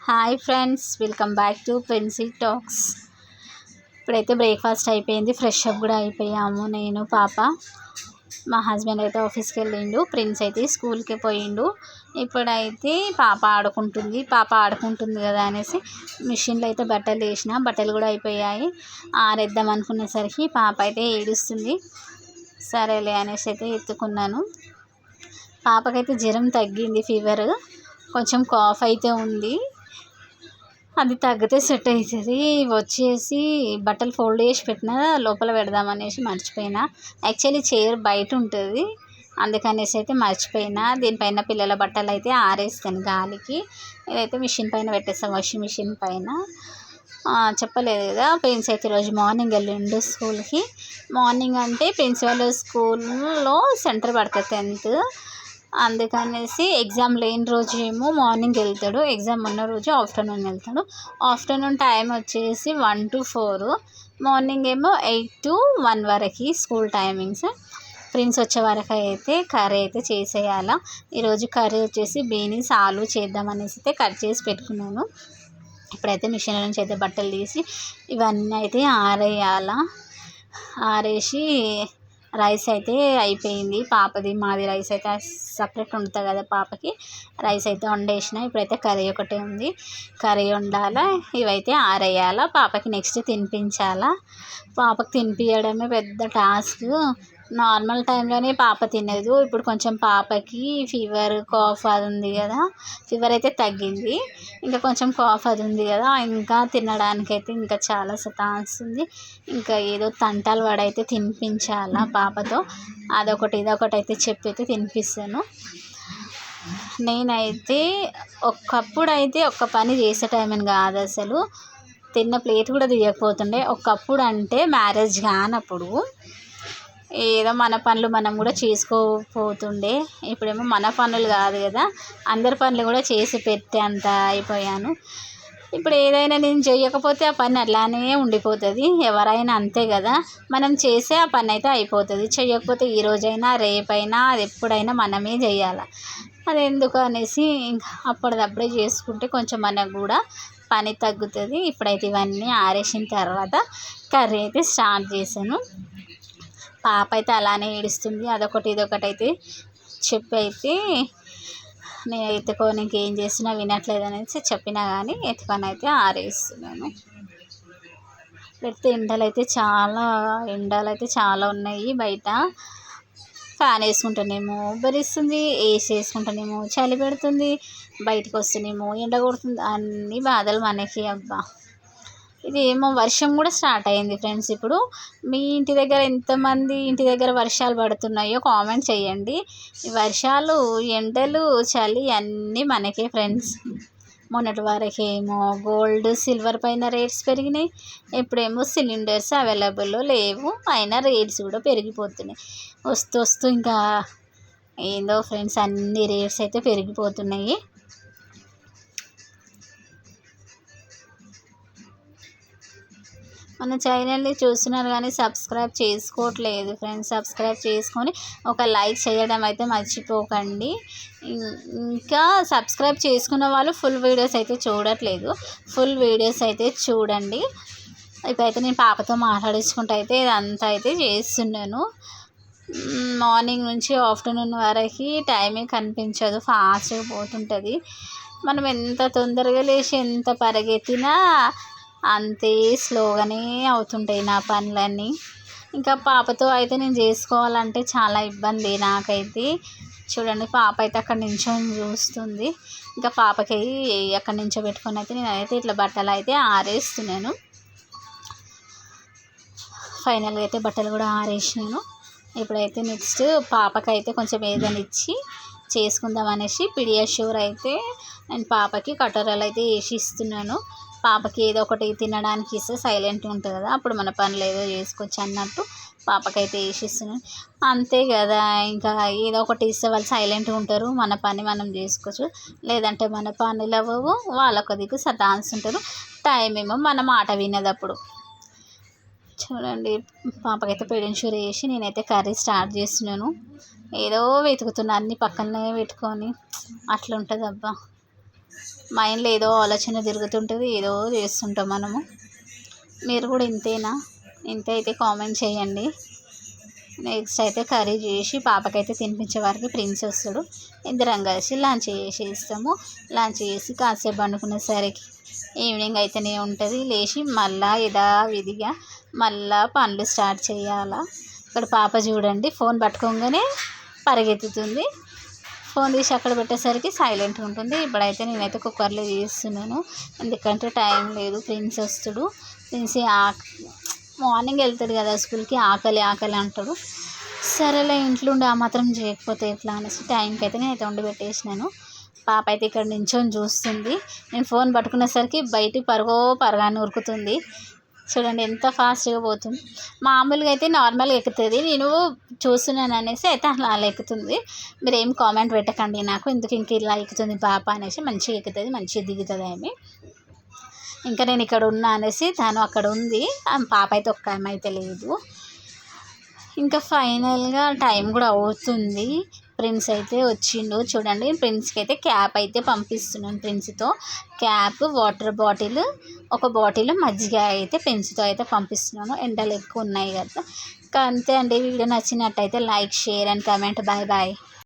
Hi friends, welcome back to Princy talks. ఇప్పుడైతే breakfast అయిపోయింది, fresh up కూడా అయిపోయాము. నేను పాప, మా హస్బెండ్ అయితే ఆఫీస్కి వెళ్ళిండు, ప్రిన్స్ అయితే స్కూల్కి పోయిండు. ఇప్పుడైతే పాప ఆడుకుంటుంది కదా అనేసి మిషన్లో అయితే బట్టలు వేసిన, బట్టలు కూడా అయిపోయాయి. ఆరేద్దాం అనుకునేసరికి పాప అయితే ఏడుస్తుంది. సరేలే అనేసి అయితే ఎత్తుకున్నాను. పాపకైతే జ్వరం తగ్గింది, ఫీవర్, కొంచెం కాఫ్ అయితే ఉంది. అది తగ్గితే సెట్ అవుతుంది. వచ్చేసి బట్టలు ఫోల్డ్ చేసి పెట్టినా లోపల పెడదామనేసి మర్చిపోయినా. యాక్చువల్లీ చైర్ బయట ఉంటుంది, అందుకనేసి అయితే మర్చిపోయినా. దీనిపైన పిల్లల బట్టలు అయితే ఆరేస్తాను గాలికి. ఇదైతే మిషన్ పైన పెట్టేస్తాను, వాషింగ్ మిషన్ పైన. చెప్పలేదు కదా, ప్రిన్స్ అయితే ఈరోజు మార్నింగ్ వెళ్ళిండు స్కూల్కి. మార్నింగ్ అంటే ప్రిన్స్ వాళ్ళ స్కూల్లో సెంటర్ పడుతుంది 10th, అందుకనేసి ఎగ్జామ్ లేని రోజు ఏమో మార్నింగ్ వెళ్తాడు, ఎగ్జామ్ ఉన్న రోజు ఆఫ్టర్నూన్ వెళ్తాడు. ఆఫ్టర్నూన్ టైం వచ్చేసి 1 to 4, మార్నింగ్ ఏమో 8 to 1 వరకు స్కూల్ టైమింగ్స్. ప్రిన్స్ వచ్చే వరకు అయితే కర్రీ అయితే చేసేయాల. ఈరోజు కర్రీ వచ్చేసి బీనీస్ ఆలు చేద్దామనేసి అయితే కట్ చేసి పెట్టుకున్నాను. ఇప్పుడైతే మిషన్ నుంచి అయితే బట్టలు తీసి ఇవన్నీ అయితే ఆరేయాల. ఆరేసి రైస్ అయితే అయిపోయింది పాపది. మాది రైస్ అయితే సపరేట్ ఉంటుంది కదా పాపకి, రైస్ అయితే వండేసిన. ఇప్పుడైతే కర్రీ ఒకటే ఉంది, కర్రీ వండాలా, ఇవైతే ఆరేయాల. పాపకి నెక్స్ట్ తినిపించాలా. పాపకి తినిపించడమే పెద్ద టాస్క్. నార్మల్ టైంలోనే పాప తినదు. ఇప్పుడు కొంచెం పాపకి ఫీవర్, కాఫ్ అది ఉంది కదా, ఫీవర్ అయితే తగ్గింది, ఇంకా కొంచెం కాఫ్ అది ఉంది కదా, ఇంకా తినడానికైతే ఇంకా చాలా సతాయిస్తుంది. ఇంకా ఏదో తంటాలు పడైతే తినిపించాలా పాపతో. అదొకటి ఇదొకటి అయితే చెప్పి అయితే తినిపిస్తాను. నేనైతే ఒకప్పుడు అయితే ఒక్క పని చేసే టైం అని కాదు, అసలు తిన్న ప్లేట్ కూడా తీయకపోతుండే. ఒకప్పుడు అంటే మ్యారేజ్ కానప్పుడు ఏదో మన పనులు మనం కూడా చేసుకోపోతుండే. ఇప్పుడేమో మన పనులు కాదు కదా, అందరి పనులు కూడా చేసి పెట్టే అంత అయిపోయాను. ఇప్పుడు ఏదైనా నేను చేయకపోతే ఆ పని అట్లానే ఉండిపోతుంది. ఎవరైనా అంతే కదా, మనం చేసే ఆ పని అయితే అయిపోతుంది. చేయకపోతే ఈరోజైనా రేపైనా అది ఎప్పుడైనా మనమే చేయాలి. అది ఎందుకు అనేసి ఇంకా అప్పటిదప్పుడే చేసుకుంటే కొంచెం మనకు కూడా పని తగ్గుతుంది. ఇప్పుడైతే ఇవన్నీ ఆరేసిన తర్వాత కర్రీ అయితే స్టార్ట్ చేశాను. పాప అయితే అలానే ఏడుస్తుంది, అదొకటి ఇదొకటి అయితే చెప్పి అయితే నేను ఎత్తుకోనికి ఏం చేసినా వినట్లేదు అనేసి చెప్పినా కానీ ఎత్తుకొని అయితే ఆరేస్తున్నాను. పెడితే ఎండలు అయితే చాలా ఉన్నాయి బయట. ఫ్యాన్ వేసుకుంటేనేమో ఉబ్బరిస్తుంది, ఏసీ వేసుకుంటేనేమో చలి పెడుతుంది, బయటకు వస్తేనేమో ఎండ కొడుతుంది. అన్ని బాధలు మనకి. అబ్బా, ఇది ఏమో వర్షం కూడా స్టార్ట్ అయింది ఫ్రెండ్స్. ఇప్పుడు మీ ఇంటి దగ్గర ఎంతమంది ఇంటి దగ్గర వర్షాలు పడుతున్నాయో కామెంట్ చేయండి. ఈ వర్షాలు, ఎండలు, చలి అన్నీ మనకే ఫ్రెండ్స్. మొన్నటి వరకేమో గోల్డ్, సిల్వర్ పైన రేట్స్ పెరిగినాయి. ఇప్పుడేమో సిలిండర్స్ అవైలబుల్లో లేవు, అయినా రేట్స్ కూడా పెరిగిపోతున్నాయి. వస్తూ ఇంకా ఏందో ఫ్రెండ్స్, అన్ని రేట్స్ అయితే పెరిగిపోతున్నాయి. మన ఛానల్ని చూస్తున్నారు కానీ సబ్స్క్రైబ్ చేసుకోవట్లేదు ఫ్రెండ్స్. సబ్స్క్రైబ్ చేసుకొని ఒక లైక్ చేయడం అయితే మర్చిపోకండి. ఇంకా సబ్స్క్రైబ్ చేసుకున్న వాళ్ళు ఫుల్ వీడియోస్ అయితే చూడట్లేదు, ఫుల్ వీడియోస్ అయితే చూడండి. ఇప్పుడైతే నేను పాపతో మాట్లాడించుకుంటూ అయితే ఇదంతా అయితే చేస్తున్నాను. మార్నింగ్ నుంచి ఆఫ్టర్నూన్ వరకు టైమే కనిపించదు, ఫాస్ట్గా పోతుంటుంది. మనం ఎంత తొందరగా లేచి ఎంత పరిగెత్తినా అంతే స్లోగానే అవుతుంటాయి నా పనులన్నీ. ఇంకా పాపతో అయితే నేను చేసుకోవాలంటే చాలా ఇబ్బంది నాకైతే. చూడండి, పాప అయితే అక్కడ నించొని చూస్తుంది. ఇంకా పాపకి అక్కడ నించోబెట్టుకొని అయితే నేనైతే ఇట్లా బట్టలు అయితే ఆరేస్తున్నాను. ఫైనల్గా అయితే బట్టలు కూడా ఆరేసినాను. ఇప్పుడైతే నెక్స్ట్ పాపకైతే కొంచెం ఏదైనా ఇచ్చి చేసుకుందాం అనేసి పిడియాష్యూర్ అయితే నేను పాపకి కటోరాలు అయితే వేసి ఇస్తున్నాను. పాపకి ఏదో ఒకటి తినడానికి ఇస్తే సైలెంట్గా ఉంటుంది కదా, అప్పుడు మన పనులు ఏదో చేసుకోవచ్చు అన్నట్టు పాపకైతే వేసి ఇస్తున్నాను. అంతే కదా, ఇంకా ఏదో ఒకటి ఇస్తే వాళ్ళు సైలెంట్గా ఉంటారు, మన పని మనం చేసుకోవచ్చు. లేదంటే మన పనులు అవ్వవు, వాళ్ళొక దిక్కు సతాయిస్తుంటారు, టైం ఏమో మన మాట వినదప్పుడు. చూడండి, పాపకైతే పిడియాష్యూర్ వేసి నేనైతే కర్రీ స్టార్ట్ చేస్తున్నాను. ఏదో వెతుకుతున్నా, అన్ని పక్కనే పెట్టుకొని అట్లా ఉంటుంది. అబ్బా, మైండ్లో ఏదో ఆలోచన తిరుగుతుంటుంది, ఏదో చేస్తుంటాం మనము. మీరు కూడా ఇంతేనా? ఇంతే అయితే కామెంట్ చేయండి. నెక్స్ట్ అయితే కర్రీ చేసి పాపకైతే తినిపించే వారికి ప్రిన్స్ వస్తాడు. ఇద్దరం కలిసి లంచ్ చేసేస్తాము. లంచ్ చేసి కాసేపు పండుకునేసరికి ఈవినింగ్ అయితేనే ఉంటుంది. లేచి మళ్ళా యథావిధిగా మళ్ళా పనులు స్టార్ట్ చేయాలా. ఇక్కడ పాప చూడండి, ఫోన్ పట్టుకోగానే పరిగెత్తుతుంది. ఫోన్ తీసి అక్కడ పెట్టేసరికి సైలెంట్గా ఉంటుంది. ఇప్పుడైతే నేనైతే కుక్కర్లో చేస్తున్నాను, ఎందుకంటే టైం లేదు. ప్రిన్స్ వస్తాడు. ప్రిన్స్ మార్నింగ్ వెళ్తాడు కదా స్కూల్కి, ఆకలి ఆకలి అంటాడు. సరేలే ఇంట్లో ఉండి ఆ మాత్రం చేయకపోతే ఎట్లా అనేసి టైంకి అయితే నేనైతే వండి పెట్టేసినాను. పాప అయితే ఇక్కడ నించొని చూస్తుంది. నేను ఫోన్ పట్టుకునేసరికి బయటికి పరగాన్ని ఉరుకుతుంది. చూడండి ఎంత ఫాస్ట్గా పోతుంది. మామూలుగా అయితే నార్మల్గా ఎక్కుతుంది, నేను చూస్తున్నాను అనేసి అయితే అలా ఎక్కుతుంది. మీరు ఏం కామెంట్ పెట్టకండి నాకు, ఎందుకు ఇంక ఇలా ఎక్కుతుంది పాప అనేసి. మంచిగా ఎక్కుతుంది, మంచిగా దిగుతుంది ఆమె. ఇంకా నేను ఇక్కడ ఉన్నా అనేసి తను అక్కడ ఉంది. పాప అయితే ఒక్క ఆమె అయితే లేదు. ఇంకా ఫైనల్గా టైం కూడా అవుతుంది. ప్రిన్స్ అయితే వచ్చిండు. చూడండి, ప్రిన్స్కి అయితే క్యాప్ అయితే పంపిస్తున్నాను. ప్రిన్స్తో క్యాప్, వాటర్ బాటిల్, ఒక బాటిల్ మజ్జిగ అయితే ప్రిన్స్తో అయితే పంపిస్తున్నాను. ఎండలు ఎక్కువ ఉన్నాయి కదా. అంతే అండి. వీడియో నచ్చినట్టయితే like, share and comment. Bye bye.